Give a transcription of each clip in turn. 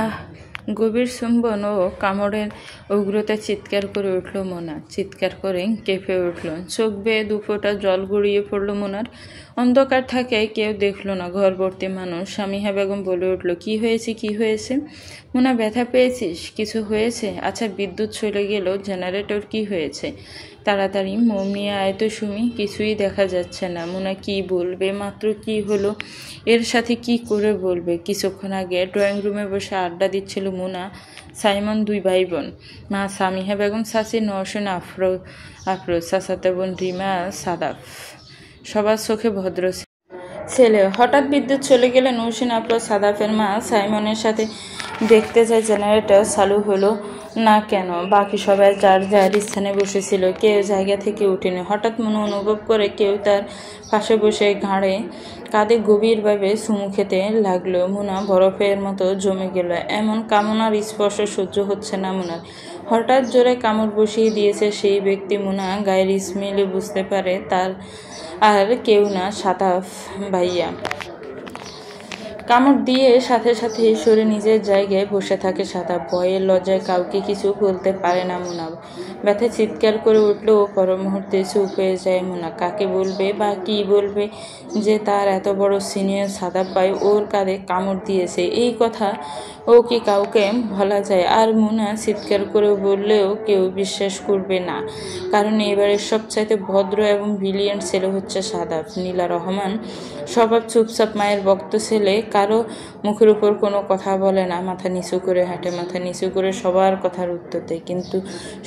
আহ! গভীর চুম্বন ও কামড়ের উগ্রতায় চিৎকার করে উঠল মোনা। চিৎকার করে কেঁপে উঠল। চোখ বেয়ে দুফোঁটা জল গড়িয়ে পড়ল মোনার। অন্ধকার থাকায় কেউ দেখল না। ঘর ভর্তি মানুষ। সামিহা বেগম বলে উঠল, কি হয়েছে, কি হয়েছে? মোনা, ব্যথা পেয়েছিস? কিছু হয়েছে? আচ্ছা, বিদ্যুৎ চলে গেল, জেনারেটর কি হয়েছে? তাড়াতাড়ি মোম নিয়ে আয় তো সুমি। কিছুই দেখা যাচ্ছে না। মোনা কি বলবে? মাত্র কি হলো? এর সাথে কি করে বলবে? কিছুক্ষণ আগে ড্রয়িং রুমে বসে আড্ডা দিচ্ছিল মোনা, সাইমন, দুই ভাই বোন, মা সামিহা বেগম, চাচি নওশিন আফরোজ, চাচাতো বোন রিমা, সাদাফ। সবার চোখে ভদ্র ছেলে। হঠাৎ বিদ্যুৎ চলে গেলে নওশিন আফরোজ সাদাফের মা সাইমনের সাথে দেখতে যায় জেনারেটর চালু হলো না কেন। বাকি সবাই যার যার স্থানে বসেছিল, কেউ জায়গা থেকে উঠেনি। হঠাৎ মনে অনুভব করে কেউ তার পাশে বসে ঘাড়ে কাঁধে গভীরভাবে চুমু খেতে লাগলো। মোনা বরফের মতো জমে গেল। এমন কামনার স্পর্শ সহ্য হচ্ছে না মোনার। হঠাৎ জোরে কামড় বসিয়ে দিয়েছে সেই ব্যক্তি। মোনা গায়ের স্মেলে বুঝতে পারে তার আর কেউ না, সাদাফ ভাইয়া। কামড় দিয়ে সাথে সাথে সরে নিজের জায়গায় বসে থাকে সাদা। ভয়ে লজ্জায় কাউকে কিছু বলতে পারে না মোনা। ব্যথায় চিৎকার করে উঠল ও পর মুহূর্তে চুপ হয়ে যায় মোনা। কাকে বলবে বা কি বলবে যে তার এত বড় সিনিয়র সাদাব ভাই ওর কাঁধে কামড় দিয়েছে? এই কথা ও কি কাউকে বলা যায়? আর মোনা চিৎকার করে বললেও কেউ বিশ্বাস করবে না, কারণ এবারের সবচাইতে ভদ্র এবং ব্রিলিয়েন্ট ছেলে হচ্ছে সাদাব। নীলা রহমান স্বভাব চুপচাপ, মায়ের ভক্ত ছেলে। কারো মুখের উপর কোনো কথা বলে না, মাথা নিচু করে হাঁটে, মাথা নিচু করে সবার কথার উত্তর দেয়। কিন্তু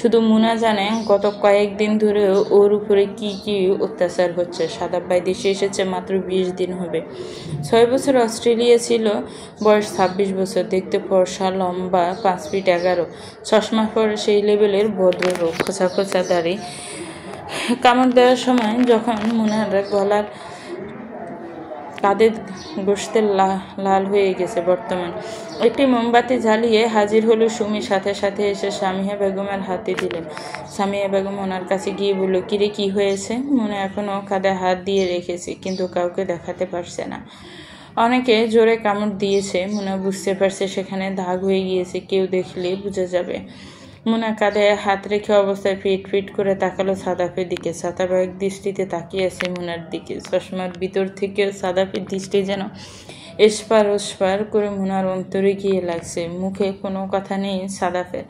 শুধু মুনা জানে গত কয়েকদিন ধরে ওর উপরে কি কি অত্যাচার হচ্ছে। সাদাব ভাই দেশে এসেছে মাত্র 20 দিন হবে। 6 বছর অস্ট্রেলিয়া ছিল, বয়স 26 বছর, দেখতে ফর্সা, লম্বা, 5 ফিট 11, চশমা পরে, সেই লেভেলের ভদ্রলোক, খোঁচা খোঁচা দাড়ি। কামড় দেওয়ার সময় যখন মুনার গলার কাঁধে বসতে লাল হয়ে গেছে। বর্তমান একটি মোমবাতি জ্বালিয়ে হাজির হলো সুমি। সাথে সাথে এসে সামিহা বেগমের হাতে দিলেন। সামিহা বেগম ওনার কাছে গিয়ে বলল, কিরে, কি হয়েছে? মনে এখনও কাঁধে হাত দিয়ে রেখেছে, কিন্তু কাউকে দেখাতে পারছে না। অনেকে জোরে কামড় দিয়েছে। মোনা বুঝতে পারছে সেখানে দাগ হয়ে গিয়েছে, কেউ দেখলে বোঝা যাবে। মোনা কাঁধে হাত রেখে অবস্থায় ফিট ফিট করে তাকালো সাদাফের দিকে। সাদাফ এক দৃষ্টিতে তাকিয়ে আছে মোনার দিকে। চশমার ভিতর থেকেও সাদাফের দৃষ্টি যেন এসপার ওসপার করে মোনার অন্তরে গিয়ে লাগছে। মুখে কোনো কথা নেই সাদাফের।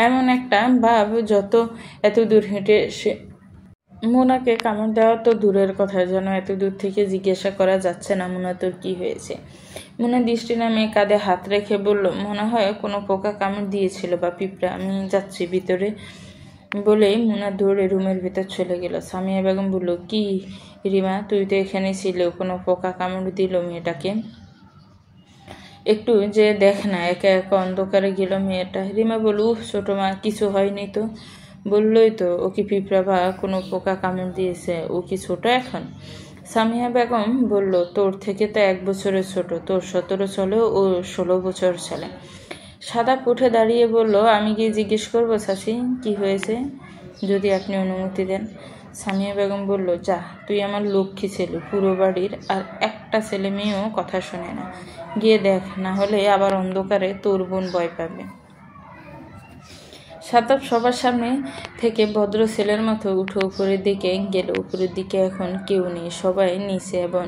এমন একটা ভাব যত এত দূর হেঁটে সে মোনাকে কামড় দেওয়া তো দূরের কথা, যেন এত দূর থেকে জিজ্ঞাসা করা যাচ্ছে না, মোনা তোর কি হয়েছে? মোনা দৃষ্টি নামিয়ে কাঁধে হাত রেখে বলল, মনে হয় কোনো পোকা কামড় দিয়েছিল বা পিঁপড়া, আমি যাচ্ছি ভিতরে। বলেই মোনা দৌড়ে রুমের ভিতর চলে গেল। সামিয়া বেগম বলল, কি রিমা, তুই তো এখানে ছিলে, কোনো পোকা কামড় দিল মেয়েটাকে? একটু যে দেখ না, একা একা অন্ধকারে গেল মেয়েটা। রিমা বলল, ছোট মা, কিছু হয়নি তো। বললই তো, ও কি পিঁপড়া বা কোনো পোকা কামড় দিয়েছে? ও কি ছোট এখন? সামিয়া বেগম বলল, তোর থেকে তো 1 বছরের ছোট। তোর 17 চলে, ও 16 বছর ছেলে। সাদাপ উঠে দাঁড়িয়ে বলল, আমি গিয়ে জিজ্ঞেস করবো চাচি কি হয়েছে, যদি আপনি অনুমতি দেন। সামিয়া বেগম বলল, যা, তুই আমার লক্ষ্মী ছেলে, পুরো বাড়ির আর একটা ছেলে মেয়েও কথা শোনে না, গিয়ে দেখ, না হলে আবার অন্ধকারে তোর বোন ভয় পাবে। সাদাব সবার সামনে থেকে ভদ্র ছেলের মতো উঠে উপরের দিকে গেল। উপরের দিকে এখন কেউ নেই, সবাই নিচে এবং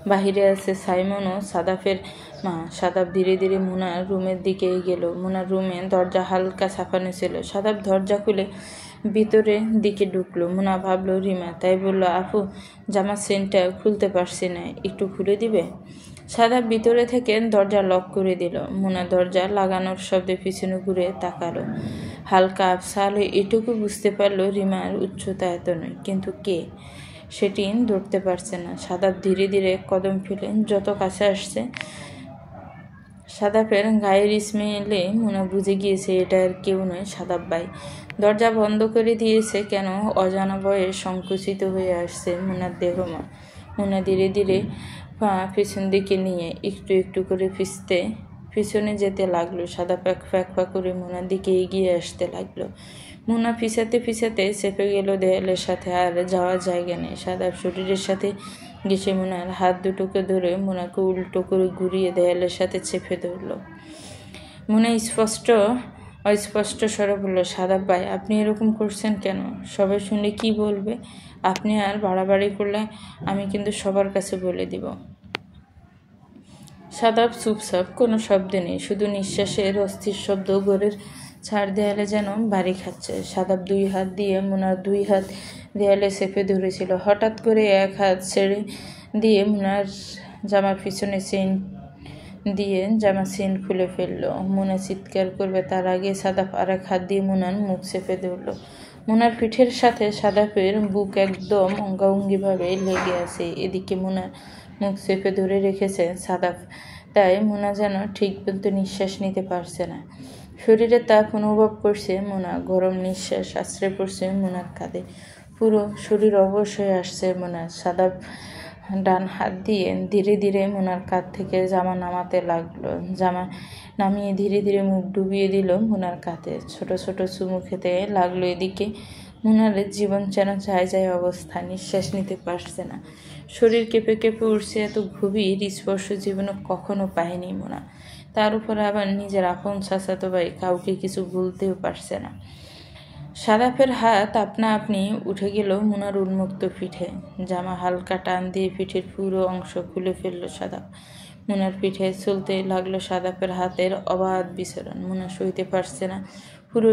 বাহিরে আছে সাইমন ও সাদাফের মা। সাদাব ধীরে ধীরে মোনার রুমের দিকে গেল। মোনার রুমে দরজা হালকা ছাপানো ছিল। সাদাব দরজা খুলে ভিতরের দিকে ঢুকলো। মোনা ভাবলো রিমা, তাই বলল, আপু, জামার চেনটা খুলতে পারছি না, একটু খুলে দিবে? সাদাব ভিতরে থেকে দরজা লক করে দিল। মোনা দরজা লাগানোর শব্দে পিছনে ঘুরে তাকালো। হালকা আফসাল এটুকু বুঝতে পারল রিমার উচ্চতা এত নয়, কিন্তু কে সেটি ধরতে পারছে না। সাদাব ধীরে ধীরে কদম ফেলে যত কাছে আসছে, সাদাফের গায়ের স্মেলে মোনা বুঝে গিয়েছে এটা আর কেউ নয়, সাদাব ভাই। দরজা বন্ধ করে দিয়েছে কেন অজানা ভয়ে সংকুচিত হয়ে আসছে মোনার দেহমা। মোনা ধীরে ধীরে পা পিছন দিকে নিয়ে একটু একটু করে পিছনে যেতে লাগলো। সাদা প্যাক ফ্যাক ফ্যাক করে মোনার দিকে এগিয়ে আসতে লাগলো। মোনা পিছাতে পিছাতে চেপে গেল দেয়ালের সাথে, আর যাওয়ার জায়গা নেই। সাদার শরীরের সাথে ঘেঁষে মোনার হাত দুটোকে ধরে মোনাকে উল্টো করে ঘুরিয়ে দেয়ালের সাথে চেপে ধরল। মুনা অস্পষ্ট স্বরে বলল, সাদাব ভাই, আপনি এরকম করছেন কেন? সবাই শুনলে কি বলবে? আপনি আর বাড়াবাড়ি করলে আমি কিন্তু সবার কাছে বলে দিব। সাদাব চুপচাপ, কোনো শব্দ নেই, শুধু নিঃশ্বাসের অস্থির শব্দ ঘরের ছাড় দেয়ালে যেন বাড়ি খাচ্ছে। সাদাব 2 হাত দিয়ে মুনার 2 হাত দেয়ালে চেপে ধরেছিল। হঠাৎ করে এক হাত ছেড়ে দিয়ে মুনার জামার পিছনে জামা চেন খুলে ফেলল। মুনা চিৎকার করবে তার আগে সাদাব আরেক হাত দিয়ে মুনার মুখ চেপে ধরল। মুনার পিঠের সাথে সাদাবের বুক একদম অঙ্গাঙ্গিভাবে লেগে আছে। এদিকে মুনার মুখ চেপে ধরে রেখেছে সাদাব, তাই মুনা যেন ঠিকমতো নিঃশ্বাস নিতে পারছে না। শরীরে তাপ অনুভব করছে মুনা, গরম নিঃশ্বাস আশ্রয় পড়ছে মুনার কাঁধে। পুরো শরীর অবশ হয়ে আসছে মুনার। সাদাব ডান হাত দিয়ে ধীরে ধীরে মুনার কাঁধ থেকে জামা নামাতে লাগলো। জামা নামিয়ে ধীরে ধীরে মুখ ডুবিয়ে দিল মুনার কাঁধে। ছোট ছোট চুমু খেতে লাগলো। এদিকে মুনার জীবন যেন যায় অবস্থা, নিঃশ্বাস নিতে পারছে না। শরীর কেঁপে কেঁপে উঠছে। এত গভীর স্পর্শ জীবনে কখনো পায়নি মুনা। তার উপর আবার নিজের আপন চাচাতো ভাই, কাউকে কিছু বলতেও পারছে না। সাদাফের হাত আপনা আপনি উঠে গেল মুনার উন্মুক্ত পিঠে। জামা হালকা টান দিয়ে পিঠের পুরো অংশ খুলে ফেলল সাদাফ। মুনার পিঠে চলতে লাগলো সাদাফের হাতের অবাধ বিচরণ। মুনা সইতে পারছে না। পুরো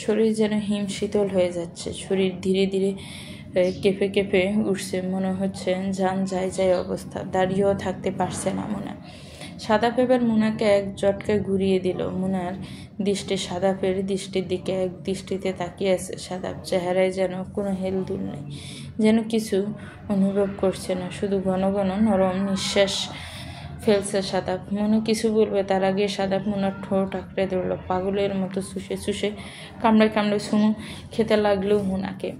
শরীর যেন হিম শীতল হয়ে যাচ্ছে। শরীর ধীরে ধীরে কেঁপে কেঁপে উঠছে। মনে হচ্ছে জান যায় অবস্থা। দাঁড়িয়েও থাকতে পারছে না মুনা। সাদাফ এবার মুনাকে এক ঝটকায় ঘুরিয়ে দিল। মুনার দৃষ্টি সাদাফের দৃষ্টির দিকে এক দৃষ্টিতে তাকিয়ে আছে। সাদাফ চেহারায় যেন কোনো হেলদুল নেই, যেন কিছু অনুভব করছে না, শুধু ঘন ঘন নরম নিঃশ্বাস ফেলছে সাদাফ। মনে কিছু বলবে তার আগে সাদাফ মুনার ঠোঁট আঁকড়ে ধরল। পাগলের মতো চুষে কামড়ে চুমু খেতে লাগলো মুনাকে।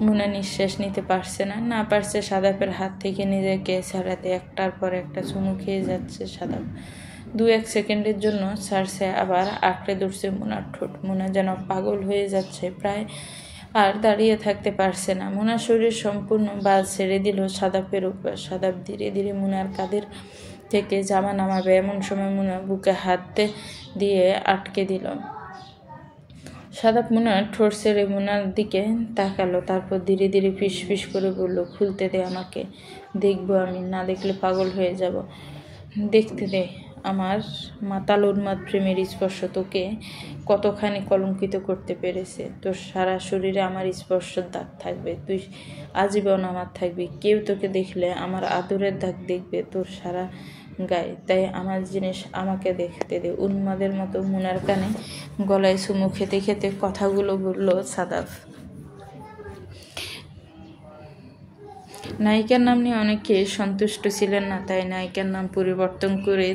মুনা নিঃশ্বাস নিতে পারছে না পারছে সাদাফের হাত থেকে নিজেকে ছাড়াতে। একটার পর একটা চুমু খেয়ে যাচ্ছে সাদাফ। 2-1 সেকেন্ডের জন্য ছাড়ছে, আবার আঁকড়ে ধরছে মুনার ঠোঁট। মুনা যেন পাগল হয়ে যাচ্ছে, প্রায় আর দাঁড়িয়ে থাকতে পারছে না। মুনার শরীর সম্পূর্ণ বাজ ছেড়ে দিল সাদাফের উপর। সাদাফ ধীরে ধীরে মুনার কাঁধের থেকে জামা নামাবে এমন সময় মুনা বুকে হাত দিয়ে আটকে দিল। সাদাফ মুনার ঠোঁট ছেড়ে মুনার দিকে তাকালো, তারপর ধীরে ধীরে ফিস করে বলল, খুলতে দে আমাকে, দেখবো আমি, না দেখলে পাগল হয়ে যাব। দেখতে দে। আমার মাতাল উন্মাদ প্রেমের স্পর্শ তোকে কতখানি কলঙ্কিত করতে পেরেছে। তোর সারা শরীরে আমার স্পর্শের দাগ থাকবে, তুই আজীবন আমার থাকবি। কেউ তোকে দেখলে আমার আদরের দাগ দেখবে তোর সারা গায়ে, তাই আমার জিনিস আমাকে দেখতে দে। উন্মাদের মতো মুনার কানে গলায় চুমু খেতে খেতে কথাগুলো বলল সাদাফ। নায়িকার নাম নিয়ে অনেকে সন্তুষ্ট ছিলেন না, তাই নায়িকার নাম পরিবর্তন করে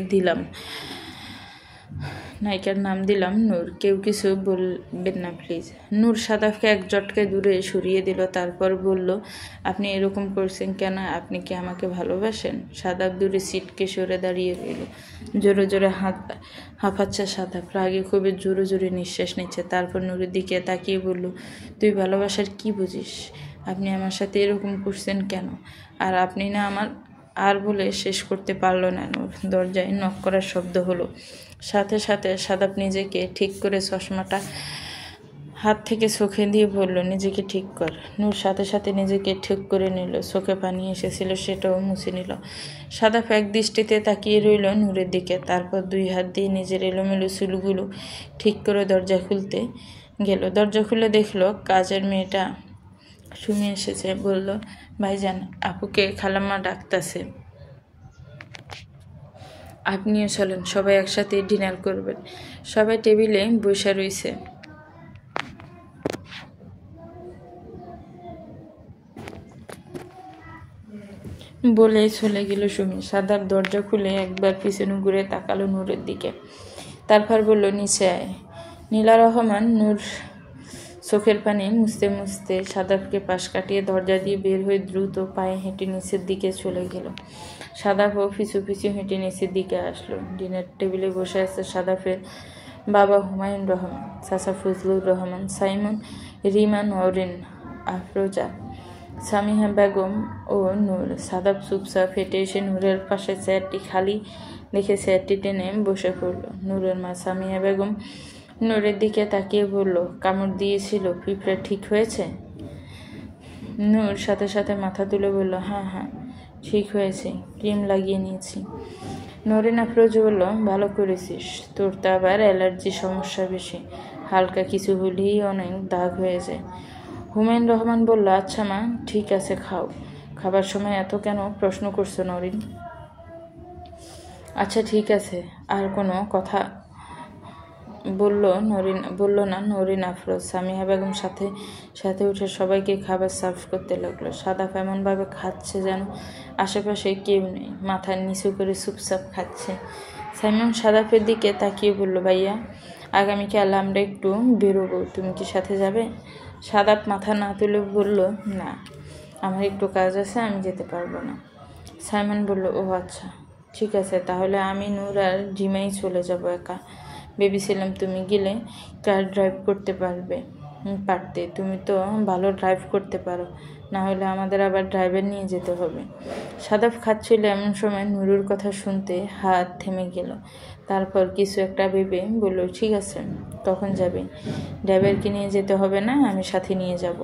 নায়িকার নাম দিলাম নূর। কেউ কিছু বলবেন না প্লিজ। নূর সাদাফকে এক ঝটকায় দূরে সরিয়ে দিল, তারপর বলল, আপনি এরকম করছেন কেন? আপনি কি আমাকে ভালোবাসেন? সাদাফ দূরে সিটকে সরে দাঁড়িয়ে রইল। জোরে জোরে হাঁপাচ্ছে সাদাফ, রাগে খুবই জোরে জোরে নিঃশ্বাস নিচ্ছে। তারপর নূরের দিকে তাকিয়ে বলল, তুই ভালোবাসার কি বুঝিস? আপনি আমার সাথে এরকম করছেন কেন? আর আপনি না আমার আর বলে শেষ করতে পারল না নূর। দরজায় নক করার শব্দ হলো। সাথে সাথে সাদাফ নিজেকে ঠিক করে চশমাটা হাত থেকে চোখে দিয়ে বলল, নিজেকে ঠিক কর। নূর সাথে সাথে নিজেকে ঠিক করে নিল। চোখে পানি এসেছিল, সেটাও মুছে নিল। সাদাফ এক দৃষ্টিতে তাকিয়ে রইল নূরের দিকে, তারপর 2 হাত দিয়ে নিজের এলোমেলো চুলগুলো ঠিক করে দরজা খুলতে গেল। দরজা খুলে দেখলো কাজের মেয়েটা সুমি এসেছে। বলল, ভাইজান, আপুকে খালাম্মা ডাকতেছে, আপনিও চলেন, সবাই একসাথে ডিনার করবেন। সবাই টেবিলে বসে রয়েছে। বলে চলে গেল সুমি। সাদাফ দরজা খুলে একবার পিছনে ঘুরে তাকালো নূরের দিকে, তারপর বলল, নিচে আয়। নীলা রহমান নূর চোখের পানি মুছতে মুছতে সাদাফকে পাশ কাটিয়ে দরজা দিয়ে বের হয়ে দ্রুত পায়ে হেঁটে নিচের দিকে চলে গেল। সাদাফও পিছু হেঁটে নিচের দিকে আসলো। ডিনার টেবিলে বসে আছে সাদাফের বাবা হুমায়ুন রহমান, চাচা ফজলুর রহমান, সাইমন, রিমা, নওরিন, আফরোজা, সামিহা বেগম ও নূর। সাদাফ চুপচাপ হেঁটে এসে নূরের পাশে চেয়ারটি খালি দেখে চেয়ারটি টেনে বসে পড়ল। নূরের মা সামিয়া বেগম নূরের দিকে তাকিয়ে বলল, কামড় দিয়েছিল, পিঁপড়ে ঠিক হয়েছে? নূর সাথে সাথে মাথা তুলে বলল, হ্যাঁ হ্যাঁ ঠিক হয়েছে, ক্রিম লাগিয়ে নিয়েছি। নরিন আফরোজ বলল, ভালো করেছিস, তোর তো আবার অ্যালার্জি সমস্যা বেশি, হালকা কিছু হলেই অনেক দাগ হয়ে যায়। হুমায়ুন রহমান বলল, আচ্ছা মা, ঠিক আছে, খাও। খাবার সময় এত কেন প্রশ্ন করছো নরিন? আচ্ছা ঠিক আছে। আর কোনো কথা বলল না নরিন আফরোজ। সামিয়া বেগম সাথে সাথে উঠে সবাইকে খাবার সার্ভ করতে লাগলো। সাদাফ এমনভাবে খাচ্ছে যেন আশেপাশে কেউ নেই, মাথা নিচু করে চুপচাপ খাচ্ছে। সাইমন সাদাফের দিকে তাকিয়ে বলল, ভাইয়া, আগামীকাল আমরা একটু বেরোবো, তুমি কি সাথে যাবে? সাদাফ মাথা না তুলে বলল, না, আমার একটু কাজ আছে, আমি যেতে পারবো না। সাইমন বলল, ও আচ্ছা ঠিক আছে, তাহলে আমি নূর আর জিমাই চলে যাব একা। ভেবেছিলাম তুমি গেলে কার ড্রাইভ করতে পারতে, তুমি তো ভালো ড্রাইভ করতে পারো, না হলে আমাদের আবার ড্রাইভার নিয়ে যেতে হবে। সাদাফ খাচ্ছিল, এমন সময় নুরুর কথা শুনতে হাত থেমে গেল। তারপর কিছু একটা ভেবে বলল, ঠিক আছে, কখন যাবে? ড্রাইভারকে নিয়ে যেতে হবে না, আমি সাথে নিয়ে যাব।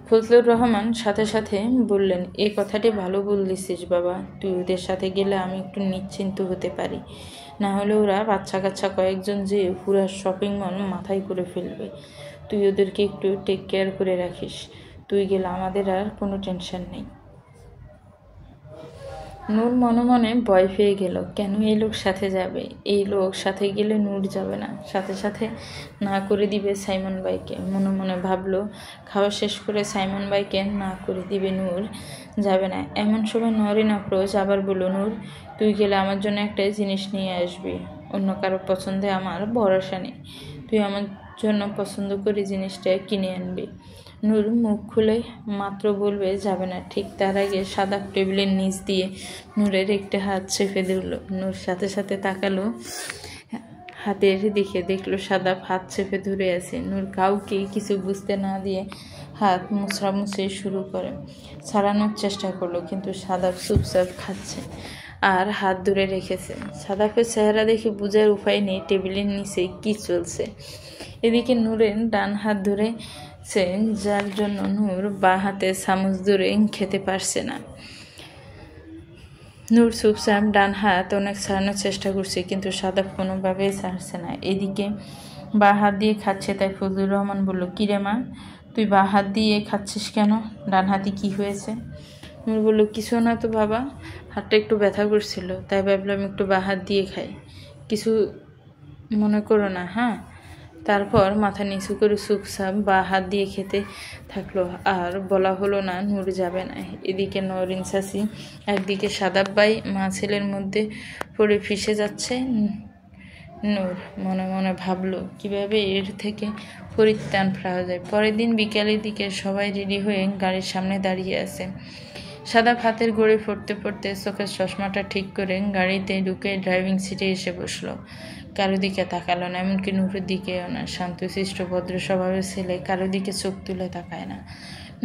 ফজলুর রহমান সাথে সাথে বললেন, এই কথাটি ভালো বলছিস বাবা, তুই ওদের সাথে গেলে আমি একটু নিশ্চিন্ত হতে পারি, না হলে ওরা বাচ্চা কাচ্চা কয়েকজন যে পুরো শপিং মল মাথায় করে ফেলবে। তুই ওদেরকে একটু টেক কেয়ার করে রাখিস, তুই গেলে আমাদের আর কোনো টেনশন নেই। নূর মনে মনে ভয় পেয়ে গেল, কেন এই লোক সাথে যাবে? এই লোক সাথে গেলে নূর যাবে না, সাথে সাথে না করে দিবে সাইমন ভাইকে। মনে মনে ভাবলো, খাওয়া শেষ করে সাইমন ভাইকে না করে দিবে, নূর যাবে না। এমন সময় নরিন আফরোজ আবার বলল, নূর, তুই গেলে আমার জন্য একটা জিনিস নিয়ে আসবি, অন্য কারো পছন্দে আমার ভরসা নেই, তুই আমার জন্য পছন্দ করে জিনিসটা কিনে আনবি। নূর মুখ খুলে মাত্র বলবে যাবে না, ঠিক তার আগে সাদাফ টেবিলের নিচ দিয়ে নূরের একটা হাত চেপে দিল। নূর সাথে সাথে তাকালো হাতের দিকে, দেখলো সাদাফ হাত চেপে ধরে আছে। নূর কাউকে কিছু বুঝতে না দিয়ে হাত মুছড়ামুছি শুরু করে, ছাড়ানোর চেষ্টা করলো, কিন্তু সাদাফ চুপচাপ খাচ্ছে আর হাত ধরে রেখেছে। সাদাফের চেহারা দেখে বোঝার উপায় নেই টেবিলের নিচে কি চলছে। এদিকে নূরের ডান হাত ধরে যার জন্য নূর বা হাতে চামচ ধরে খেতে পারছে না। নূর চুপচাপ ডান হাত অনেক ছাড়ানোর চেষ্টা করছে, কিন্তু সাদাফ কোনোভাবেই ছাড়ছে না। এদিকে বা হাত দিয়ে খাচ্ছে, তাই ফজলুর রহমান বলল, কিরে মা, তুই বা হাত দিয়ে খাচ্ছিস কেন? ডান হাতে কি হয়েছে? নূর বলল, কিছু না তো বাবা, হাতটা একটু ব্যথা করছিল, তাই ভাবলাম একটু বা হাত দিয়ে খাই, কিছু মনে করো না, হ্যাঁ। তারপর মাথা নিচু করে চুপচাপ বা হাত দিয়ে খেতে থাকলো, আর বলা হলো না নূর যাবে না। এদিকে নরিন চাচি একদিকে সাদাব ভাই মা ছেলের মধ্যে পড়ে ফিসে যাচ্ছে। নূর মনে মনে ভাবলো, কিভাবে এর থেকে পরিত্রাণ পাওয়া যায়। পরের দিন বিকালের দিকে সবাই রেডি হয়ে গাড়ির সামনে দাঁড়িয়ে আছে। সাদাব হাতের ঘড়ি পড়তে পড়তে চোখের চশমাটা ঠিক করে গাড়িতে ঢুকে ড্রাইভিং সিটে এসে বসলো। কারো দিকে তাকালো না, এমনকি নূরের দিকেও না। শান্তশিষ্ট ভদ্র স্বভাবের ছেলে কারো দিকে চোখ তুলে তাকায় না।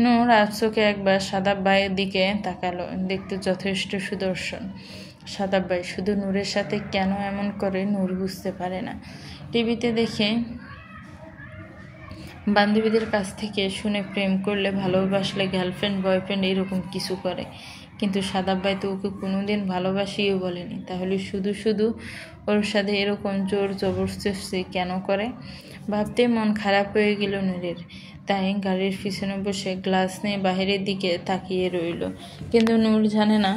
নূর আর চোখে একবার সাদাব ভাইয়ের দিকে তাকালো, দেখতে যথেষ্ট সুদর্শন। সাদাব ভাই শুধু নূরের সাথে কেন এমন করে নূর বুঝতে পারে না। টিভিতে দেখে, বান্ধবীদের কাছ থেকে শুনে প্রেম করলে, ভালোবাসলে গার্লফ্রেন্ড বয়ফ্রেন্ড এরকম কিছু করে, কিন্তু সাদাব ভাই তো ওকে কোনোদিন ভালোবাসিও বলেনি, তাহলে শুধু শুধু ওর সাথে এরকম জোর জবরদস্তি কেন করে? ভাবতে মন খারাপ হয়ে গেল নূরের। তাই গাড়ির পিছনে বসে গ্লাস নিয়ে বাহিরের দিকে তাকিয়ে রইল। কিন্তু নূর জানে না,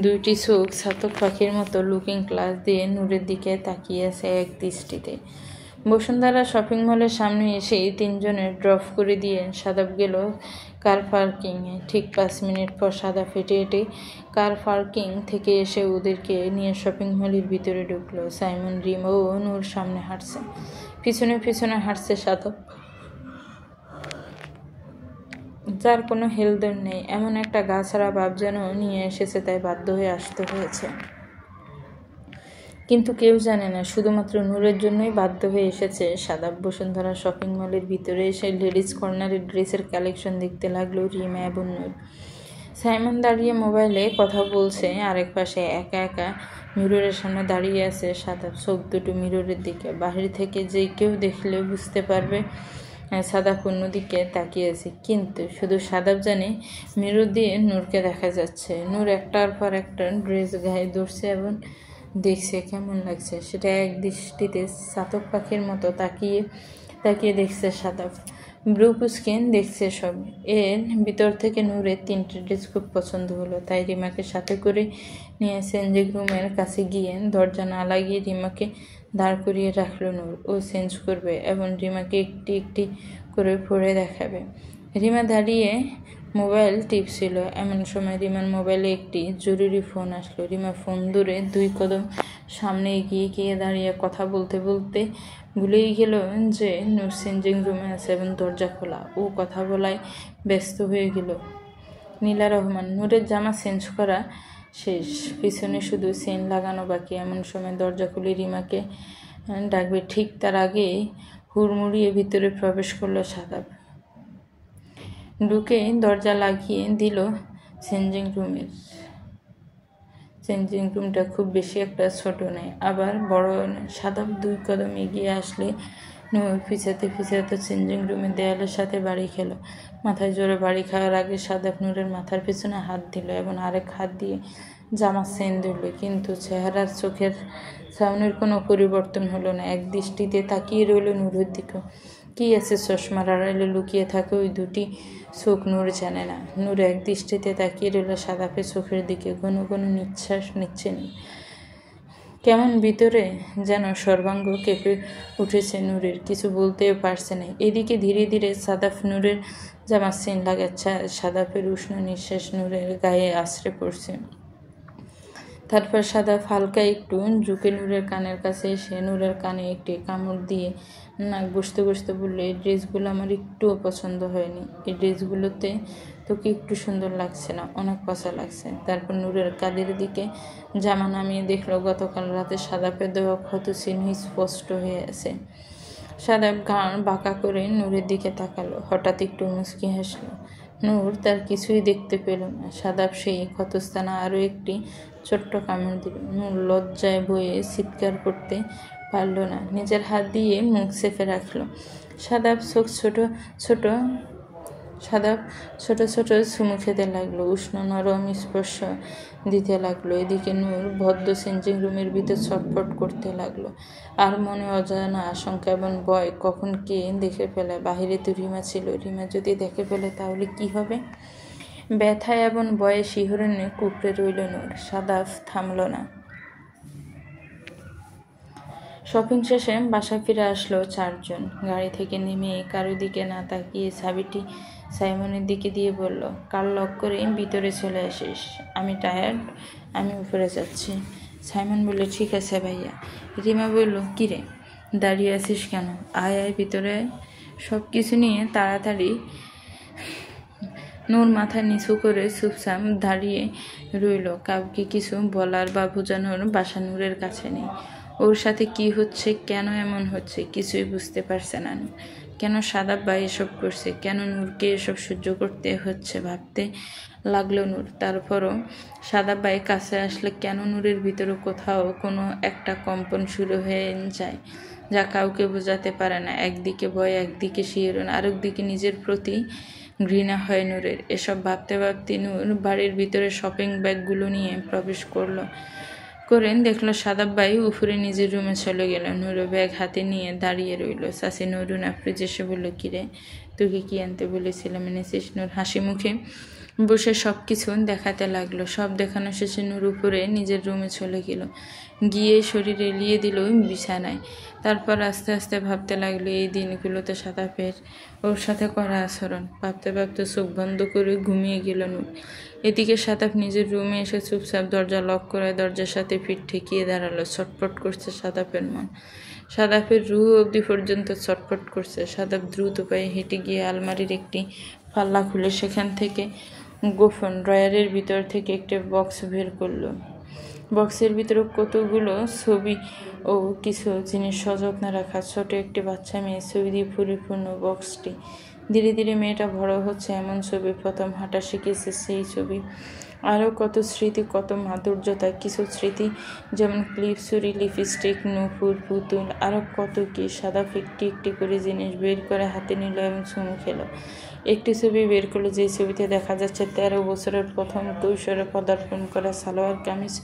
দুইটি চোখ ছাতক পাখির মতো লুকিং গ্লাস দিয়ে নূরের দিকে তাকিয়ে আছে এক দৃষ্টিতে। বসুন্ধরা শপিং মলের সামনে এসে তিনজনের ড্রপ করে দিয়ে সাদাব গেল কার পার্কিংয়ে। ঠিক 5 মিনিট পর সাদাব হেঁটে হেঁটে কার পার্কিং থেকে এসে ওদেরকে নিয়ে শপিং মলের ভিতরে ঢুকলো। সাইমন, রিম ও নূর সামনে হাঁটছে, পিছনে পিছনে হাঁটছে সাদাব, যার কোনো হেলদোল নেই। এমন একটা গা ছাড়া ভাব যেন নিয়ে এসেছে, তাই বাধ্য হয়ে আসতে হয়েছে। কিন্তু কেউ জানে না, শুধুমাত্র নূরের জন্যই বাধ্য হয়ে এসেছে সাদাব। বসুন্ধরা শপিং মলের ভিতরে এসে লেডিস কর্নারের ড্রেসের কালেকশন দেখতে লাগলো রিমা এবং নূর। সাইমন দাঁড়িয়ে মোবাইলে কথা বলছে, আরেক পাশে একা একা মিররের সামনে দাঁড়িয়ে আছে সাদাব, চোখ দুটো মিররের দিকে। বাহির থেকে যে কেউ দেখলে বুঝতে পারবে সাদাব অন্যদিকে তাকিয়েছে, কিন্তু শুধু সাদাব জানে মিরর দিয়ে নূরকে দেখা যাচ্ছে। নূর একটার পর একটা ড্রেস গায়ে ধরছে এবং দেখছে কেমন লাগছে সেটা এক দৃষ্টিতে চাতক পাখির মতো তাকিয়ে তাকিয়ে দেখছে সাদাব। ব্রু পুস্কিন দেখছে সব। এর ভিতর থেকে নূরের 3টে ড্রেস খুব পছন্দ হলো, তাই রিমাকে সাথে করে নিয়ে চেঞ্জিং রুমের কাছে গিয়ে দরজা না লাগিয়ে রিমাকে দাঁড় করিয়ে রাখলো নূর। ও চেঞ্জ করবে এবং রিমাকে একটি একটি করে পরে দেখাবে। রিমা দাঁড়িয়ে মোবাইল টিপছিল। এমন সময় রিমার মোবাইলে একটি জরুরি ফোন আসলো। রিমা ফোন ধরে 2 কদম সামনে এগিয়ে গিয়ে দাঁড়িয়ে কথা বলতে বলতে ভুলেই গেল যে নূর চেঞ্জিং রুমে আছে এবং দরজা খোলা। ও কথা বলায় ব্যস্ত হয়ে গেল। নীলা রহমান। নূরের জামা চেঞ্জ করা শেষ, পিছনে শুধু চেন লাগানো বাকি। এমন সময় দরজা খুলে রিমাকে ডাকবে, ঠিক তার আগে হুড়মুড়িয়ে ভিতরে প্রবেশ করলো সাদাব। ঢুকে দরজা লাগিয়ে দিল চেঞ্জিং রুমের। চেঞ্জিং রুমটা খুব বেশি একটা ছোট নয়, আবার বড় নয়। সাদাব 2 কদম এগিয়ে আসলে নূর পিছাতে পিছাতে চেঞ্জিং রুমের দেয়ালের সাথে বাড়ি খেলো। মাথায় জোরে বাড়ি খাওয়ার আগে সাদাব নূরের মাথার পিছনে হাত দিল এবং আরেক হাত দিয়ে জামার চেন ধরল, কিন্তু চেহারার চোখের ছাউনির কোনো পরিবর্তন হলো না। এক দৃষ্টিতে তাকিয়ে রইল নূরের দিকে। কি আছে চশমার আড়ালে লুকিয়ে থাকে ওই 2টি চোখ নূর জানে না। নূর এক দৃষ্টিতে তাকিয়ে রইল সাদাপের চোখের দিকে। ঘন ঘন নিঃশ্বাস নিচ্ছে না, কেমন ভিতরে যেন সর্বাঙ্গ কেঁপে উঠেছে নূরের, কিছু বলতেও পারছে না। এদিকে ধীরে ধীরে সাদাফ নূরের জামার চেন লাগাচ্ছে। সাদাফের উষ্ণ নিঃশ্বাস নূরের গায়ে আছড়ে পড়ছে। তারপর সাদাফ হালকা একটু ঝুঁকে নূরের কানের কাছে এসে নূরের কানে একটি কামড় দিয়ে নাক বসতে বসতে বললো, এই ড্রেসগুলো আমার একটুও পছন্দ হয়নি। এই ড্রেসগুলোতে তোকে একটু সুন্দর লাগছে না, অনেক পচা লাগছে। তারপর নূরের কাঁধের দিকে জামা নামিয়ে দেখলো গতকাল রাতে সাদাপের দেওয়া ক্ষত চিহ্ন স্পষ্ট হয়ে আছে। সাদাপ গান বাঁকা করে নূরের দিকে তাকালো, হঠাৎ একটু মুচকি হাসলো। নূর তার কিছুই দেখতে পেল না। সাদাপ সেই ক্ষতস্থানে আরও একটি ছোট্ট কামড় দিল। নূর লজ্জায় বয়ে চিৎকার করতে পারল না, নিজের হাত দিয়ে মুখ চেপে রাখলো। সাদাপ ছোট ছোট চুমু খেতে লাগলো, উষ্ণ নরম স্পর্শ দিতে লাগলো। এদিকে নূর ভদ্র চেঞ্জিং রুমের ভিতর ছটফট করতে লাগলো, আর মনে অজানা আশঙ্কা এবং ভয়, কখন কে দেখে ফেলে। বাহিরে তো রিমা ছিল, রিমা যদি দেখে ফেলে তাহলে কি হবে? ব্যথায় এবং ভয়ে শিহরণে কুঁকড়ে রইল নূর। সাদাফ থামল না। শপিং শেষে বাসায় ফিরে আসলো 4 জন। গাড়ি থেকে নেমে কারো দিকে না তাকিয়ে চাবিটি সাইমনের দিকে দিয়ে বলল, কার লক করে ভিতরে চলে আসিস, আমি টায়ার্ড, আমি উপরে যাচ্ছি। সাইমন বলল, ঠিক আছে ভাইয়া। রিমা বলল, কিরে দাঁড়িয়ে আছিস কেন? আয় আয় ভিতরে। সব কিছু নিয়ে তাড়াতাড়ি। নূর মাথা নিচু করে চুপচাপ দাঁড়িয়ে রইল। কাউকে কিছু বলার বা বোঝানোর ভাষা নূরের কাছে নেই। ওর সাথে কি হচ্ছে, কেন এমন হচ্ছে কিছুই বুঝতে পারছে না। কেন সাদাব ভাই এসব করছে, কেন নূরকে এসব সহ্য করতে হচ্ছে ভাবতে লাগলো নূর। তারপরও সাদাব ভাই কাছে আসলে কেন নূরের ভিতরে কোথাও কোনো একটা কম্পন শুরু হয়ে যায়, যা কাউকে বোঝাতে পারে না। একদিকে ভয়, একদিকে শিহরণ, আরেকদিকে নিজের প্রতি ঘৃণা হয় নূরের। এসব ভাবতে ভাবতে নূর বাড়ির ভিতরে শপিং ব্যাগগুলো নিয়ে প্রবেশ করেন দেখলো সাদাব ভাই উপরে নিজের রুমে চলে গেল। নূরও ব্যাগ হাতে নিয়ে দাঁড়িয়ে রইল। চাচি নূরুন আফরিজ এসে বলল, কিরে তোকে কি আনতে বলেছিলাম এনেছিস? নূর হাসি মুখে বসে সব কিছু দেখাতে লাগলো। সব দেখানো শেষে নূর উপরে নিজের রুমে চলে গেল, গিয়ে শরীর এলিয়ে দিল বিছানায়। তারপর আস্তে আস্তে ভাবতে লাগলো এই দিনগুলোতে সাদাপের ওর সাথে করা আচরণ। ভাবতে ভাবতে চোখ বন্ধ করে ঘুমিয়ে গেল নূর। এদিকে সাদাপ নিজের রুমে এসে চুপচাপ দরজা লক করে দরজার সাথে পিঠ ঠেকিয়ে দাঁড়ালো। ছটফট করছে সাদাপের মন। সাদাপের রুহ অবধি পর্যন্ত ছটফট করছে। সাদাপ দ্রুত পায়ে হেঁটে গিয়ে আলমারির একটি পাল্লা খুলে সেখান থেকে গোপন ড্রয়ারের ভিতর থেকে একটি বক্স বের করলো। বক্সের ভিতরে কতগুলো ছবি ও কিছু জিনিস সযত্নে রাখা। ছোট একটি বাচ্চা মেয়ে ছবি দিয়ে পরিপূর্ণ বক্সটি ধীরে ধীরে মেয়েটা বড় হচ্ছে, এমন ছবি প্রথম হাঁটা শিখেছে সেই ছবি। আরও কত স্মৃতি, কত মাধুর্যতা, কিছু স্মৃতি যেমন ক্লিপ, ছুরি, লিপস্টিক, নুপুর, পুতুল, আরও কত কি। সাদা একটি একটি করে জিনিস বের করে হাতে নিল এবং চুমু খেলো। একটি ছবি বের করলো, যে ছবিতে দেখা যাচ্ছে 13 বছরের প্রথম কৈশোরে পদার্পণ করা সালোয়ার কামিজ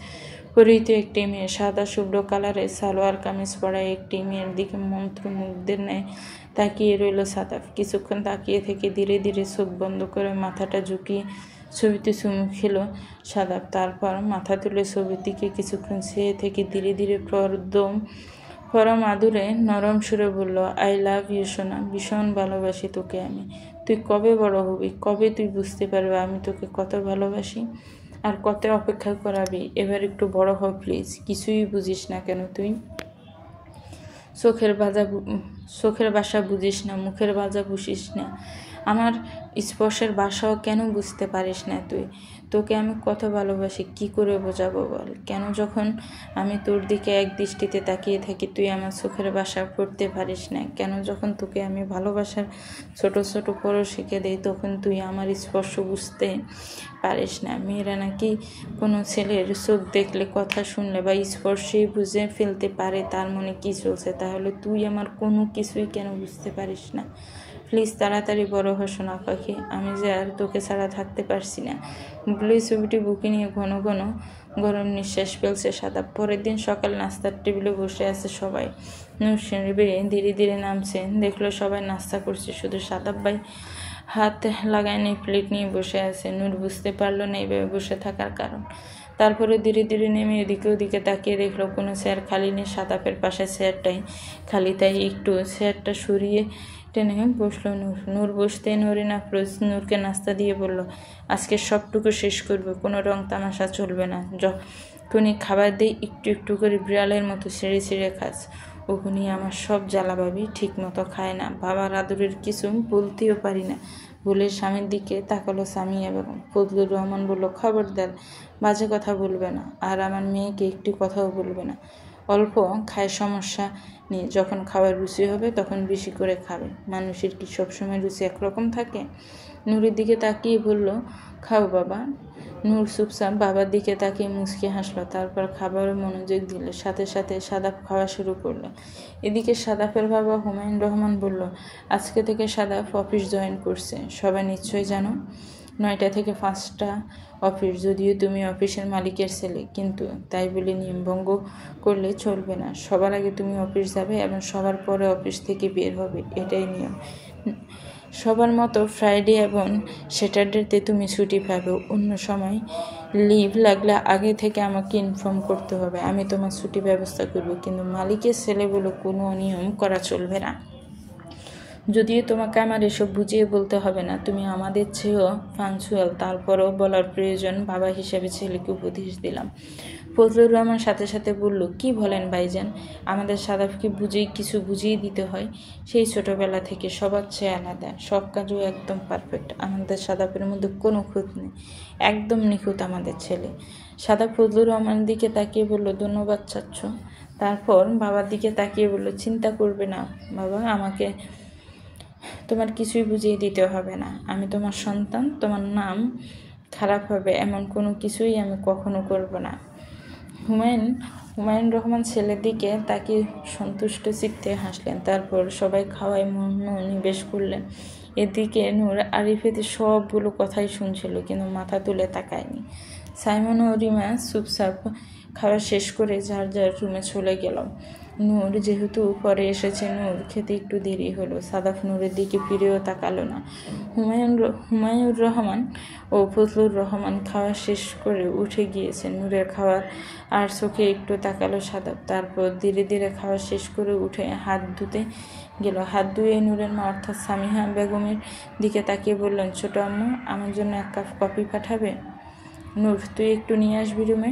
পরিহিত একটি মেয়ে। সাদা শুভ্র কালারের সালোয়ার কামিজ পরা একটি মেয়ের দিকে মন্ত্রমুগ্ধের ন্যায় তাকিয়ে রইল সাদাফ। কিছুক্ষণ তাকিয়ে থেকে ধীরে ধীরে চোখ বন্ধ করে মাথাটা ঝুঁকিয়ে ছবিতে চুমু খেলো সাদাফ। তারপর মাথা তুলে ছবির দিকে কিছুক্ষণ চেয়ে থেকে ধীরে ধীরে পরম আদুরে নরম সুরে বলল, আই লাভ ইউ সোনা, ভীষণ ভালোবাসি তোকে আমি। তুই কবে বড় হবি? কবে তুই বুঝতে পারবি আমি তোকে কত ভালোবাসি? আর কত অপেক্ষা করাবি? এবার একটু বড় হ প্লিজ। কিছুই বুঝিস না কেন তুই? চোখের ভাষা বুঝিস না, মুখের ভাষা বুঝিস না, আমার স্পর্শের ভাষাও কেন বুঝতে পারিস না তুই? তোকে আমি কত ভালোবাসি কি করে বোঝাবো বল? কেন যখন আমি তোর দিকে এক দৃষ্টিতে তাকিয়ে থাকি তুই আমার চোখের ভাষা পড়তে পারিস না? কেন যখন তোকে আমি ভালোবাসার ছোট ছোট পরশ শিখে দেই তখন তুই আমার স্পর্শ বুঝতে পারিস না? মেয়েরা নাকি কোনো ছেলের চোখ দেখলে, কথা শুনলে বা স্পর্শেই বুঝে ফেলতে পারে তার মনে কি চলছে। তাহলে তুই আমার কোনো কিছুই কেন বুঝতে পারিস না? প্লিজ তাড়াতাড়ি বড় হ সোনা পাখি, আমি যে আর তোকে ছাড়া থাকতে পারছি না। বলে ছবিটি বুকে নিয়ে ঘন ঘন গরম নিঃশ্বাস ফেলছে সাদা। পরের দিন সকাল নাস্তার টেবিলে বসে আছে সবাই। নূর সিঁড়ি বেয়ে ধীরে ধীরে নামছে, দেখলো সবাই নাস্তা করছে, শুধু সাদাব ভাই হাত লাগায়নি, প্লেট নিয়ে বসে আছে। নূর বুঝতে পারলো না এইভাবে বসে থাকার কারণ। তারপরে ধীরে ধীরে নেমে এদিকে ওদিকে তাকিয়ে দেখলো কোনো চেয়ার খালি নেই, সাদাপের পাশে চেয়ারটাই খালি। তাই একটু চেয়ারটা সরিয়ে টেনে বসলো নূর। নূর বসতে নরিন আফরোজ নূরকে নাস্তা দিয়ে বলল, আজকে সবটুকু শেষ করবে, কোনো রং তামাশা চলবে না। যখনই খাবার দিই একটু একটু করে বিড়ালের মতো ছেড়ে ছেড়ে খাস। ওখানে আমার সব জ্বালাবাবি ঠিক মতো খায় না, বাবার আদরের কিছু বলতেও পারি না বলে স্বামীর দিকে তাকালো সামিয়া বেগম। ফজলুর রহমান বলল, খবরদার বাজে কথা বলবে না, আর আমার মেয়েকে একটি কথাও বলবে না। অল্প খায় সমস্যা নেই, যখন খাবার রুচি হবে তখন বেশি করে খাবে। মানুষের কি সবসময় রুচি একরকম থাকে? নূরের দিকে তাকিয়ে বলল, খাও বাবা। নূর চুপচাপ বাবার দিকে তাকিয়ে মুচকি হাসলো, তারপর খাবারে মনোযোগ দিল। সাথে সাথে সাদাফ খাওয়া শুরু করলো। এদিকে সাদাফের বাবা হুমায়ুন রহমান বলল, আজকে থেকে সাদাফ অফিস জয়েন করছে, সবাই নিশ্চয়ই জানো। 9টা থেকে 5টা অফিস। যদিও তুমি অফিসের মালিকের ছেলে, কিন্তু তাই বলে নিয়মভঙ্গ করলে চলবে না। সবার আগে তুমি অফিস যাবে এবং সবার পরে অফিস থেকে বের হবে, এটাই নিয়ম। সবার মতো ফ্রাইডে এবং স্যাটারডেতে তুমি ছুটি পাবে। অন্য সময় লিভ লাগলে আগে থেকে আমাকে ইনফর্ম করতে হবে, আমি তোমার ছুটি ব্যবস্থা করব, কিন্তু মালিকের ছেলে বলে কোনো নিয়ম করা চলবে না। যদিও তোমাকে আমার এসব বুঝিয়ে বলতে হবে না, তুমি আমাদের চেয়েও পাঞ্চুয়াল, তারপরও বলার প্রয়োজন, বাবা হিসেবে ছেলেকে উপদেশ দিলাম। ফজলুর রহমান সাথে সাথে বলল, কি বলেন ভাইজান? আমাদের সাদাফকে কিছু বুঝিয়ে দিতে হয়। সেই ছোটবেলা থেকে সবার চেয়ে আলাদা, সব কাজও একদম পারফেক্ট। আমাদের সাদাফের মধ্যে কোনো খুঁত নেই, একদম নিখুঁত আমাদের ছেলে। সাদাফ ফজলুর রহমানের দিকে তাকিয়ে বলল, ধন্যবাদ চাচ্ছ। তারপর বাবার দিকে তাকিয়ে বলল, চিন্তা করবে না বাবা, আমাকে তোমার কিছুই বুঝিয়ে দিতে হবে না। আমি তোমার সন্তান, তোমার নাম খারাপ হবে এমন কোনো কিছুই আমি কখনো করব না। হুমায়ুন রহমান ছেলের দিকে তাকিয়ে সন্তুষ্ট চিত্তে হাসলেন। তারপর সবাই খাওয়ায় মনোনিবেশ করলেন। এদিকে নূর আরিফেতে সবগুলো কথাই শুনছিল, কিন্তু মাথা তুলে তাকায়নি। সাইমন ও রিমা চুপচাপ খাওয়া শেষ করে যার যার রুমে চলে গেল। নূর যেহেতু পরে এসেছে, নূর খেতে একটু দেরি হলো। সাদাফ নূরের দিকে ফিরেও তাকালো না। হুমায়ুর রহমান ও ফজলুর রহমান খাওয়া শেষ করে উঠে গিয়েছে। নূরের খাওয়ার আর চোখে একটু তাকালো সাদাফ। তারপর ধীরে ধীরে খাওয়া শেষ করে উঠে হাত ধুতে গেল। হাত ধুয়ে নূরের মা অর্থাৎ সামিহা বেগমের দিকে তাকিয়ে বললেন, ছোট আম্মু, আমার জন্য 1 কাপ কফি পাঠাবে? নূর, তুই একটু নিয়ে আসবি রুমে।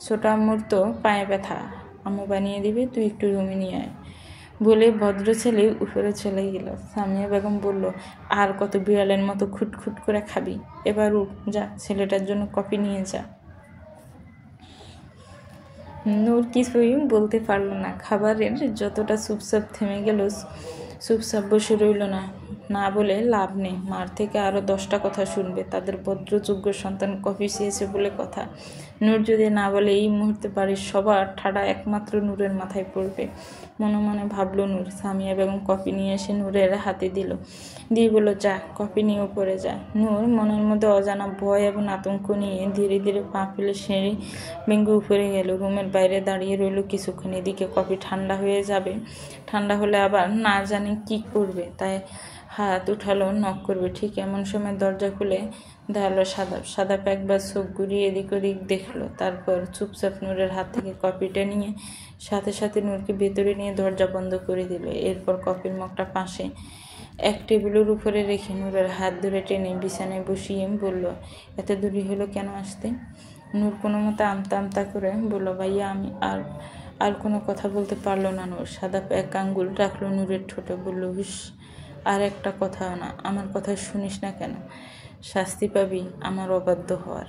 ছোট আম্মুর তো পায়ে ব্যথা, আম্মু বানিয়ে দিবে, তুই একটু রুমে নিয়ে আয় বলে ভদ্র ছেলে উপরে চলে গেল। সামিয়া বেগম বলল, আর কত বিড়ালের মতো খুটখুট করে খাবি? এবার উঠ, যা ছেলেটার জন্য কফি নিয়ে যা। নূর কিছুই বলতে পারল না। খাবারের যতটা চুপচাপ থেমে গেল, চুপচাপ বসে রইল না। না বলে লাভ নেই, মার থেকে আরও 10টা কথা শুনবে। তাদের ভদ্রযোগ্য সন্তান কফি চেয়েছে বলে কথা। নূর যদি না বলে এই মুহূর্তে বাড়ির সবার ঠাডা একমাত্র নূরের মাথায় পড়বে। মনে মনে ভাবল নূর। সামিয়া বেগম কফি নিয়ে এসে নূরের হাতে দিল, দিয়ে বলল, যা কফি নিয়ে উপরে যা। নূর মনের মধ্যে অজানা ভয় এবং আতঙ্ক নিয়ে ধীরে ধীরে পা ফেলে সিঁড়ি ভেঙে উপরে গেল। রুমের বাইরে দাঁড়িয়ে রইল কিছুক্ষণ। এদিকে কফি ঠান্ডা হয়ে যাবে, ঠান্ডা হলে আবার না জানে কি করবে, তাই হাত উঠালো নক করবে। ঠিক এমন সময় দরজা খুলে দাঁড়ালো সাদাব। সাদাব একবার চোখ ঘুরিয়ে এদিক ওদিক দেখলো, তারপর চুপচাপ নূরের হাত থেকে কফিটা নিয়ে সাথে সাথে নূরকে ভেতরে নিয়ে দরজা বন্ধ করে দিল। এরপর কফির মগটা পাশে এক টেবিলের উপরে রেখে নূরের হাত ধরে টেনে বিছানায় বসিয়ে বলল, এত দেরি হলো কেন আসতে? নূর কোনো মতো আমতা আমতা করে বলল, ভাইয়া আমি আর কোনো কথা বলতে পারলো না নূর। সাদাব এক আঙ্গুল রাখলো নূরের ঠোঁটে, বলল, হুস, আর একটা কথাও না। আমার কথা শুনিস না কেন? শাস্তি পাবি আমার অবাধ্য হওয়ার।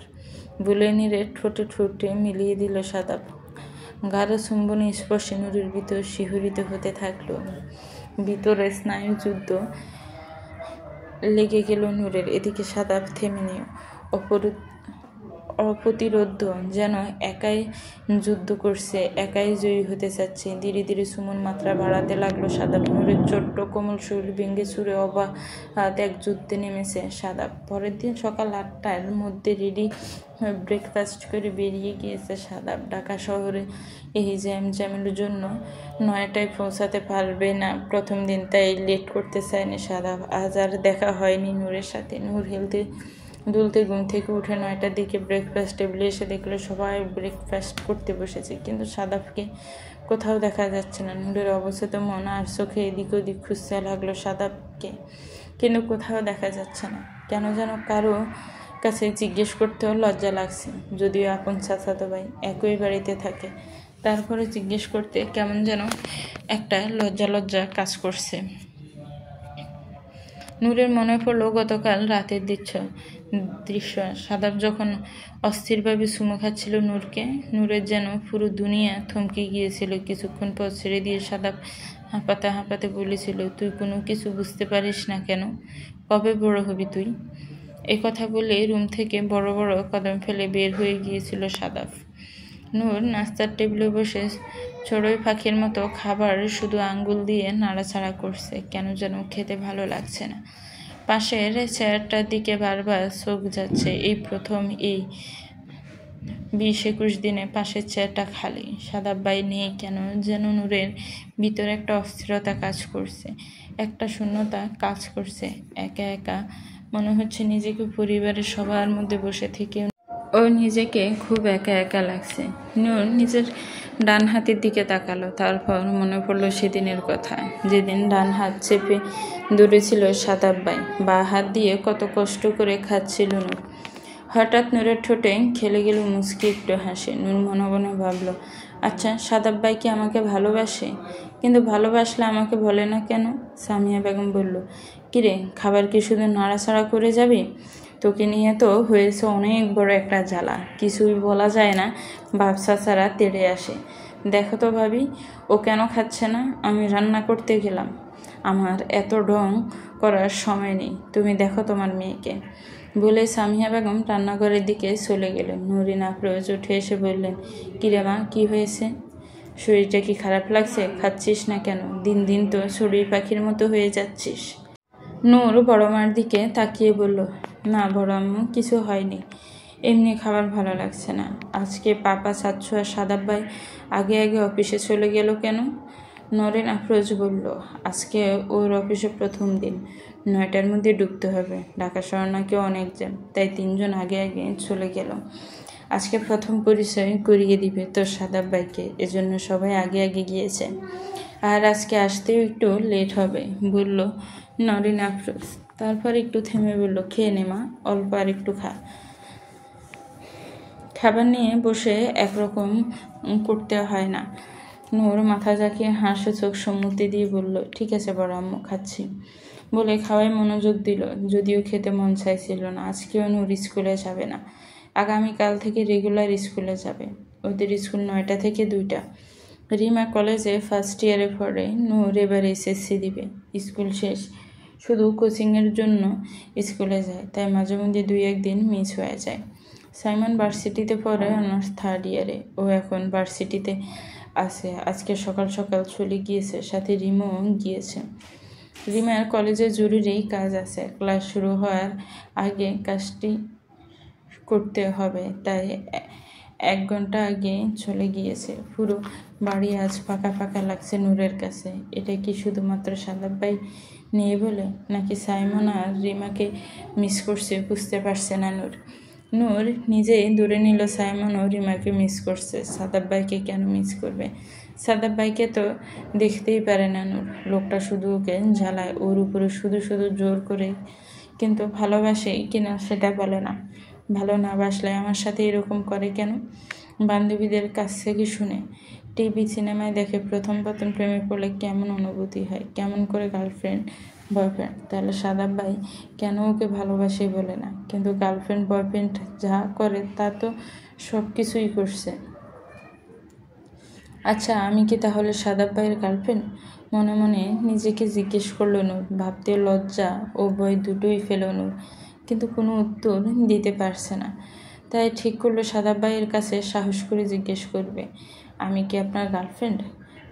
বলে নীরের ঠোঁটে ঠোঁটে মিলিয়ে দিল সাদাব। গাঢ় চুম্বনে স্পর্শে নূরের ভিতর শিহরিত হতে থাকলো। ভিতরে স্নায়ু যুদ্ধ লেগে গেল নূরের। এদিকে সাদাব থেমে নেই, অপ্রতিরোধ্য, যেন একাই যুদ্ধ করছে, একাই জয়ী হতে চাচ্ছে। ধীরে ধীরে সুমন মাত্রা বাড়াতে লাগলো সাদাব। নূরের ছোট্ট কোমল শরীর ভেঙে চুরে অবাধ এক যুদ্ধে নেমেছে সাদাব। পরের দিন সকাল 8টার মধ্যে রেডি হয়ে ব্রেকফাস্ট করে বেরিয়ে গিয়েছে সাদাব। ঢাকা শহরে এই জ্যামের জন্য 9টায় পৌঁছাতে পারবে না প্রথম দিন, তাই লেট করতে চায়নি সাদাব। আজ আর দেখা হয়নি নূরের সাথে। নূর দুলতে ঘুম থেকে উঠে 9টার দিকে ব্রেকফাস্ট টেবিলে এসে দেখলো সবাই ব্রেকফাস্ট করতে বসেছে, কিন্তু সাদাবকে কোথাও দেখা যাচ্ছে না। নূরের অবস্থিত মন আর চোখে এদিক ওদিক খুঁজতে লাগলো সাদাবকে, কিন্তু কোথাও দেখা যাচ্ছে না। কেন যেন কারো কাছে জিজ্ঞেস করতেও লজ্জা লাগছে, যদিও আপন চাচাতো ভাই, একই বাড়িতে থাকে। তারপরে জিজ্ঞেস করতে কেমন যেন একটা লজ্জা কাজ করছে। নূরের মনে পড়লো গতকাল রাতের দৃশ্য। সাদাব যখন অস্থিরভাবে চুমু খাচ্ছিল নূরকে, নূরের যেন পুরো দুনিয়া থমকে গিয়েছিল। কিছুক্ষণ পর ছেড়ে দিয়ে সাদাব হাঁপাতে হাঁপাতে বলেছিল, তুই কোনো কিছু বুঝতে পারিস না কেন? কবে বড় হবি তুই? এ কথা বলে রুম থেকে বড় বড় কদম ফেলে বের হয়ে গিয়েছিল সাদাব। নূর নাস্তার টেবিলে বসে চড়ুই পাখির মতো খাবার শুধু আঙ্গুল দিয়ে নাড়াচাড়া করছে। কেন যেন খেতে ভালো লাগছে না। পাশের চেয়ারটার দিকে বারবার চোখ যাচ্ছে। এই প্রথম এই 20-21 দিনে পাশের চেয়ারটা খালি। সাদাব ভাই নেই কেন যেন নূরের ভিতরে একটা অস্থিরতা কাজ করছে, একটা শূন্যতা কাজ করছে। একা একা মনে হচ্ছে নিজেকে পরিবারের সবার মধ্যে বসে থেকে ও নিজেকে খুব একা একা লাগছে। নূর নিজের ডান হাতের দিকে তাকালো, তারপর মনে পড়লো সেদিনের কথা, যেদিন ডান হাত চেপে ধরেছিল সাদাব ভাই, বা হাত দিয়ে কত কষ্ট করে খাচ্ছিল নূর। হঠাৎ নূরের ঠোঁটে খেলে গেল মুচকি একটু হাসি। নূর মনে মনে ভাবলো, আচ্ছা সাদাব ভাই কি আমাকে ভালোবাসে? কিন্তু ভালোবাসলে আমাকে বলে না কেন? সামিয়া বেগম বলল, কিরে, খাবার কি শুধু নাড়াচাড়া করে যাবি? তোকে নিয়ে তো হয়েছে অনেক বড় একটা জ্বালা, কিছুই বলা যায় না, ভাবসা ছাড়া তেড়ে আসে। দেখো তো ভাবি, ও কেন খাচ্ছে না? আমি রান্না করতে গেলাম, আমার এত ঢং করার সময় নেই, তুমি দেখো তোমার মেয়েকে। বলে সামিয়া বেগম রান্নাঘরের দিকে চলে গেলেন। নুরিন আফরোজ উঠে এসে বললেন, কিরে মা, কি হয়েছে? শরীরটা কি খারাপ লাগছে? খাচ্ছিস না কেন? দিন দিন তো চড়ুই পাখির মতো হয়ে যাচ্ছিস। নূর বড় মার দিকে তাকিয়ে বলল, না বড় আম্মু, কিছু হয়নি, এমনি খাবার ভালো লাগছে না। আজকে পাপা, চাচ্ছু আর সাদাব ভাই আগে আগে অফিসে চলে গেল কেন? নরেন আফরোজ বলল, আজকে ওর অফিসে প্রথম দিন, 9টার মধ্যে ঢুকতে হবে। ঢাকা শহর নাকি অনেক জ্যাম, তাই 3জন আগে আগে চলে গেল। আজকে প্রথম পরিচয় করিয়ে দিবে তোর সাদাব ভাইকে, এজন্য সবাই আগে আগে গিয়েছে। আর আজকে আসতেও একটু লেট হবে, বলল নরেন আফরোজ। তারপর একটু থেমে বলল, খেয়ে নে মা, অল্প আর একটু খা। খাবার নিয়ে বসে একরকম করতে হয় না। নূর মাথা ঝাঁকিয়ে হাসে চোখ সম্মতি দিয়ে বলল, ঠিক আছে বড় আম্মু, খাচ্ছি। বলে খাওয়ায় মনোযোগ দিল, যদিও খেতে মন চাইছিল না। আজকেও নূর স্কুলে যাবে না, আগামীকাল থেকে রেগুলার স্কুলে যাবে। ওদের স্কুল 9টা থেকে 2টা। রিমা কলেজে ফার্স্ট ইয়ারে পড়ে, নূর এবার এসএসসি দিবে। স্কুল শেষ, শুধু কোচিংয়ের জন্য স্কুলে যায়, তাই মাঝে মধ্যে 2-1 দিন মিস হয়ে যায়। সাইমন ভার্সিটিতে পড়ে অনার্স 3rd ইয়ারে। ও এখন ভার্সিটিতে আছে। আজকে সকাল সকাল চলে গিয়েছে, সাথে রিমাও গিয়েছে। রিমার কলেজে জরুরি কাজ আছে, ক্লাস শুরু হওয়ার আগে কাজটি করতে হবে, তাই 1 ঘন্টা আগে চলে গিয়েছে। পুরো বাড়ি আজ ফাঁকা ফাঁকা লাগছে নূরের কাছে। এটা কি শুধুমাত্র সাদাব ভাই নিয়ে বলে, নাকি সাইমন আর রিমাকে মিস করছে বুঝতে পারছে না নূর। নূর নিজেই ধরে নিল সাইমন ও রিমাকে মিস করছে। সাদাব ভাইকে কেন মিস করবে? সাদাব ভাইকে তো দেখতেই পারে না নূর। লোকটা শুধু ওকে জ্বালায়, ওর উপরে শুধু শুধু জোর করে, কিন্তু ভালোবাসে কিনা সেটা বলে না। ভালো না বাসলে আমার সাথে এরকম করে কেন? বান্ধবীদের কাছ থেকে শুনে, টিভি সিনেমায় দেখে প্রথম প্রেমে পড়লে কেমন অনুভূতি হয়, কেমন করে গার্লফ্রেন্ড বয়ফ্রেন্ড। তাহলে সাদাব ভাই কেন ওকে ভালোবাসে বলে না? কিন্তু গার্লফ্রেন্ড বয়ফ্রেন্ড যা করে তা তো সব কিছুই করছে। আচ্ছা, আমি কি তাহলে সাদাব ভাইয়ের গার্লফ্রেন্ড? মনে মনে নিজেকে জিজ্ঞেস করল নূর। ভাবতে লজ্জা ও ভয় দুটোই ফেল নূর, কিন্তু কোনো উত্তর দিতে পারছে না। তাই ঠিক করলো সাদাব ভাইয়ের কাছে সাহস করে জিজ্ঞেস করবে, আমি কি আপনার গার্লফ্রেন্ড?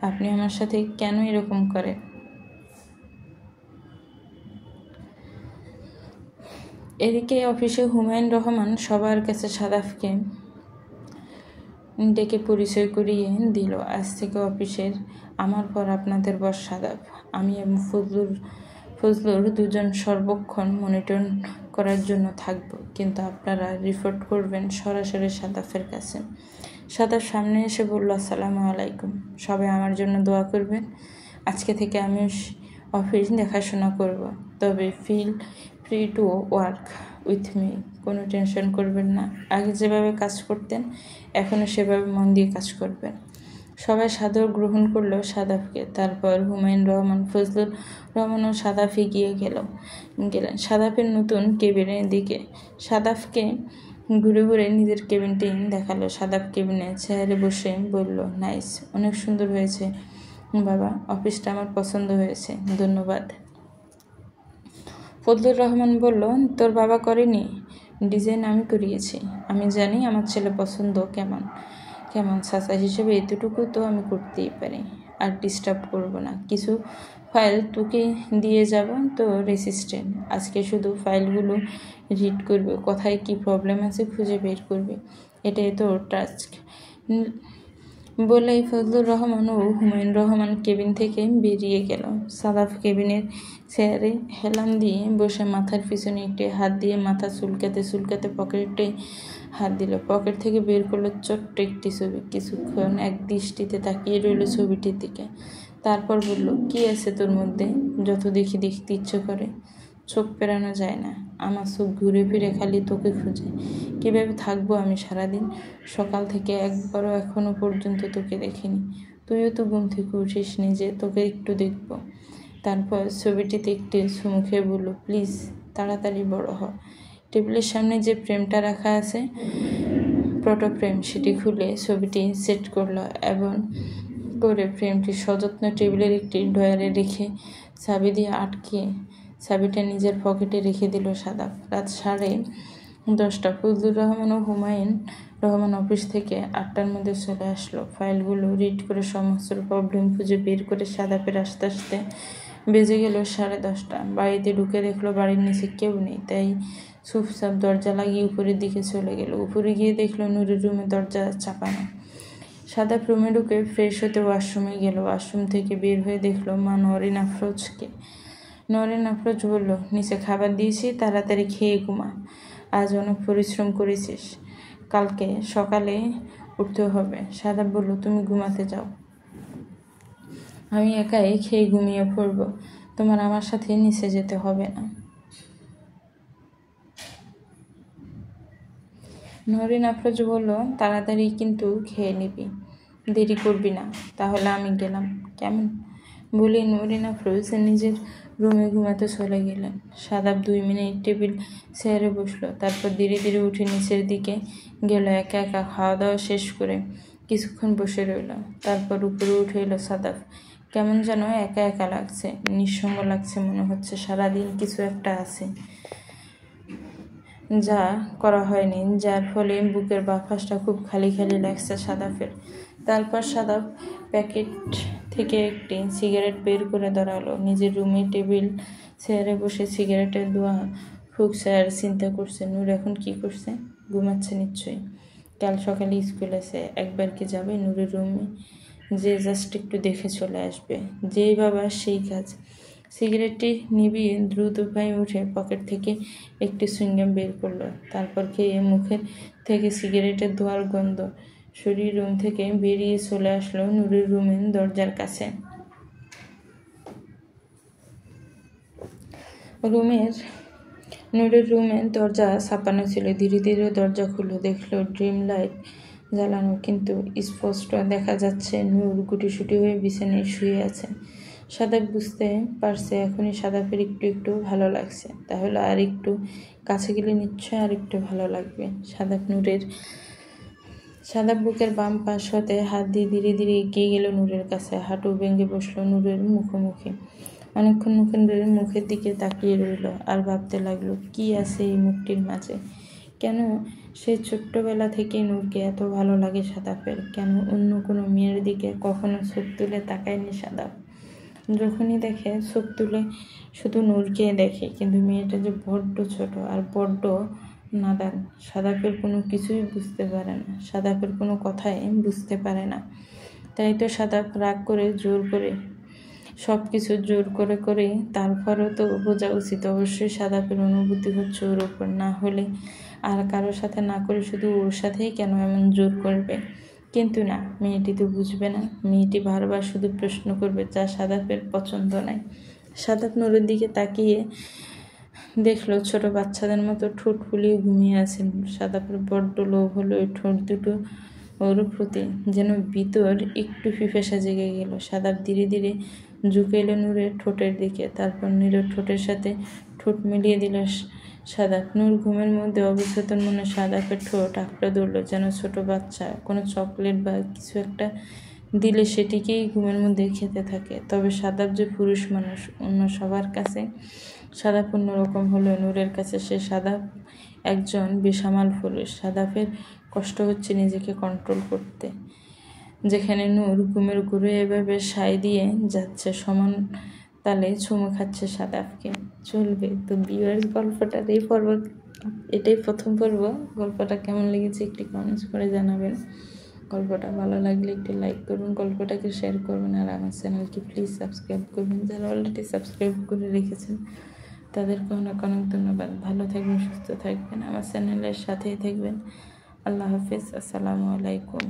আপনি আমার সাথে কেন এরকম করেন? এদিকে অফিসে হুমায়ুন রহমান সবার কাছে সাদাফকে ডেকে পরিচয় করিয়ে দিল। আজ থেকে অফিসের আমার পর আপনাদের বস সাদাফ। আমি এবং ফজলুর দুজন সর্বক্ষণ মনিটর করার জন্য থাকব, কিন্তু আপনারা রিপোর্ট করবেন সরাসরি সাদাফের কাছে। সাদাফ সামনে এসে বলল, আসসালামু আলাইকুম। সবাই আমার জন্য দোয়া করবেন। আজকে থেকে আমি অফিস দেখাশোনা করব, তবে feel free to work with me. কোনো টেনশন করবেন না। আগে যেভাবে কাজ করতেন এখনও সেভাবে মন দিয়ে কাজ করবেন। সবাই সাদর গ্রহণ করলো সাদাফকে। তারপর হুমায়ুন রহমান, ফজলুর রহমান ও সাদাফ এগিয়ে গেলেন সাদাফের নতুন কেবিনের দিকে। সাদাফকে ঘুরে ঘুরে নিজের কেবিনটি দেখালো। সাদাফ কেবিনের চেয়ারে বসে বলল, নাইস, অনেক সুন্দর হয়েছে বাবা, অফিসটা আমার পছন্দ হয়েছে, ধন্যবাদ। ফজলুর রহমান বলল, তোর বাবা করেনি, ডিজাইন আমি করিয়েছি। আমি জানি আমার ছেলে পছন্দ কেমন কেমন চাচা হিসেবে এতটুকু তো আমি করতেই পারি। আর ডিস্টার্ব করবো না। কিছু ফাইল তোকে দিয়ে যাব, তো রেসিস্ট্যান্ট আজকে শুধু ফাইলগুলো রিড করবে, কোথায় কি প্রবলেম আছে খুঁজে বের করবে, এটাই তো টাস্ক। বলেই ফজলুর রহমান ও হুমায়ুন রহমান কেবিন থেকে বেরিয়ে গেল। সাদাফ কেবিনের চেয়ারে হেলান দিয়ে বসে মাথার পিছনে একটি হাত দিয়ে মাথা চুলকাতে চুলকাতে পকেটে হাত দিল। পকেট থেকে বের করলো ছোট্ট একটি ছবি। কিছুক্ষণ এক দৃষ্টিতে তাকিয়ে রইল ছবিটির দিকে। তারপর বলল, কি আছে তোর মধ্যে? যত দেখি দেখতে ইচ্ছে করে, চোখ পেরানো যায় না। আমার চোখ ঘুরে ফিরে খালি তোকে খুঁজে। কীভাবে থাকবো আমি সারাদিন? সকাল থেকে একবারও এখনো পর্যন্ত তোকে দেখিনি। তুইও তো ঘুম থেকে উঠিস নি যে তোকে একটু দেখব। তারপর ছবিটিতে একটি চুমু খেয়ে বলল, প্লিজ তাড়াতাড়ি বড় হ। টেবিলের সামনে যে ফ্রেমটা রাখা আছে, ফটো ফ্রেম, সেটি খুলে ছবিটি সেট করলো এবং করে ফ্রেমটি সযত্ন টেবিলের একটি ড্রয়ারে রেখে চাবি দিয়ে আটকে চাবিটা নিজের পকেটে রেখে দিল সাদাফ। রাত 10:30। ফজলুর রহমান ও হুমায়ুন রহমান অফিস থেকে 8টার মধ্যে চলে আসলো। ফাইলগুলো রিড করে সমস্ত প্রবলেম খুঁজে বের করে সাদাফের আস্তে আস্তে বেজে গেল 10:30। বাড়িতে ঢুকে দেখলো বাড়ির নিচে কেউ নেই, তাই চুপচাপ দরজা লাগিয়ে উপরের দিকে চলে গেল। উপরে গিয়ে দেখলো নুরের রুমে দরজা চাপানো। সাদাফ রুমে ঢুকে ফ্রেশ হতে ওয়াশরুমে গেল। ওয়াশরুম থেকে বের হয়ে দেখলো মা নরিন আফরোজকে। নরিন আফরোজ বলল, নিচে খাবার দিয়েছি, তাড়াতাড়ি খেয়ে ঘুমা। আজ অনেক পরিশ্রম করেছিস, কালকে সকালে উঠতে হবে। সাদাফ বলল, তুমি ঘুমাতে যাও, আমি একাই খেয়ে ঘুমিয়ে পড়ব, তোমার আমার সাথে নিচে যেতে হবে না। নরিন আফরোজ বলল, তাড়াতাড়ি কিন্তু খেয়ে নিবি, দেরি করবি না। তাহলে আমি গেলাম কেমন? বলে নরিন আফরোজ নিজের রুমে ঘুমাতে চলে গেলেন। সাদাফ 2 মিনিট টেবিল চেয়ারে বসলো, তারপর ধীরে ধীরে উঠে নিচের দিকে গেল। একা একা খাওয়া দাওয়া শেষ করে কিছুক্ষণ বসে রইল। তারপর উপরে উঠে এলো সাদাফ। কেমন যেন একা একা লাগছে, নিঃসঙ্গ লাগছে, মনে হচ্ছে সারাদিন কিছু একটা আছে যা করা হয়নি, যার ফলে বুকের বাপাসটা খুব খালি খালি লাগছে সাদাফের। তারপর সাদাফ প্যাকেট থেকে একটি সিগারেট বের করে ধরালো। নিজের রুমে টেবিল চেয়ারে বসে সিগারেটের ধোঁয়া ফুঁকছে আর চিন্তা করছে নূর এখন কি করছে। ঘুমাচ্ছে নিশ্চয়ই, কাল সকালে স্কুল আছে, একবার কি যাবে নূরের রুমে, যে জাস্ট একটু দেখে চলে আসবে। যেই বাবা সেই কাজ। সিগারেটটি নিভিয়ে দ্রুত পায়ে উঠে পকেট থেকে একটি সুইংগাম বের করলো। তারপর খেয়ে মুখের থেকে সিগারেটের ধোঁয়ার গন্ধ সরিয়ে রুম থেকে বেরিয়ে চলে আসলো নূরের রুমের দরজার কাছে। নূরের রুমের দরজা ছাপানো ছিল। ধীরে ধীরে দরজা খুলে দেখলো ড্রিম লাইট জ্বালানো, কিন্তু স্পষ্ট দেখা যাচ্ছে নূর গুটিসুটি হয়ে বিছানায় শুয়ে আছে। সাদাফ বুঝতে পারছে এখনই সাদাফের একটু একটু ভালো লাগছে, তাহলে আর একটু কাছে গেলে নিশ্চয় আর একটু ভালো লাগবে। সাদাফ বুকের বাম পাশ হতে হাত দিয়ে ধীরে ধীরে এগিয়ে গেল নূরের কাছে, হাঁটু ভেঙে বসলো নূরের মুখোমুখি। অনেকক্ষণ নূরের মুখের দিকে তাকিয়ে রইল আর ভাবতে লাগলো কি আছে এই মুখটির মাঝে। কেন সে ছোট্টবেলা থেকে নূরকে এত ভালো লাগে সাদাফের? কেন অন্য কোনো মেয়ের দিকে কখনো চোখ তুলে তাকায়নি সাদাফ? যখনই দেখে চোখ তুলে শুধু নূরকে দেখে, কিন্তু মেয়েটা যে বড্ড ছোট আর বড্ড নাদান। সাদাফের কোনো কিছুই বুঝতে পারে না, সাদাফের কোনো কথাই বুঝতে পারে না। তাই তো সাদাফ রাগ করে জোর করে সব কিছু জোর করে করে তারপরও তো বোঝা উচিত অবশ্যই সাদাফের অনুভূতি হচ্ছে ওর ওপর, না হলে আর কারোর সাথে না করে শুধু ওর সাথেই কেন এমন জোর করবে। কিন্তু না, মেয়েটি তো বুঝবে না। মেয়েটি বারবার শুধু প্রশ্ন করবে যা সাদাফের পছন্দ নয়। সাদাফ নূরের দিকে তাকিয়ে দেখলো ছোট বাচ্চাদের মতো ঠোঁট ফুলিয়ে ঘুমিয়ে আছেন। সাদাফের বড্ড লোভ হলো ওই ঠোঁট দুটো ওর প্রতি, যেন ভিতর একটু পিপাসা জেগে গেল। সাদাফ ধীরে ধীরে ঝুঁকে এলো নূরের ঠোঁটের দিকে, তারপর নূরের ঠোঁটের সাথে ঠোঁট মিলিয়ে দিল সাদাফ। নূর ঘুমের মধ্যে অবচেতন মনে সাদাফের ঠোঁট আঁকড়ে ধরল, যেন ছোট বাচ্চা কোনো চকলেট বা কিছু একটা দিলে সেটিকেই ঘুমের মধ্যে খেতে থাকে। তবে সাদাফ যে পুরুষ মানুষ, অন্য সবার কাছে সাদাফ অন্যরকম হলেও নূরের কাছে সে সাদাফ একজন বেসামাল পুরুষ। সাদাফের কষ্ট হচ্ছে নিজেকে কন্ট্রোল করতে, যেখানে নূর ঘুমের ঘুরে এভাবে সায় দিয়ে যাচ্ছে, সমান তালে চুমু খাচ্ছে সাদাফকে। চলবে তো ভিউয়ার্স, গল্পটার এটাই প্রথম পর্ব। গল্পটা কেমন লেগেছে একটু কমেন্টস করে জানাবেন। গল্পটা ভালো লাগলে একটু লাইক করুন, গল্পটাকে শেয়ার করবেন, আর আমার চ্যানেলকে প্লিজ সাবস্ক্রাইব করবেন। যারা অলরেডি সাবস্ক্রাইব করে রেখেছেন তাদেরকে অনেক অনেক ধন্যবাদ। ভালো থাকবেন, সুস্থ থাকবেন, আমার চ্যানেলের সাথেই থাকবেন। আল্লাহ হাফিজ, আসসালামু আলাইকুম।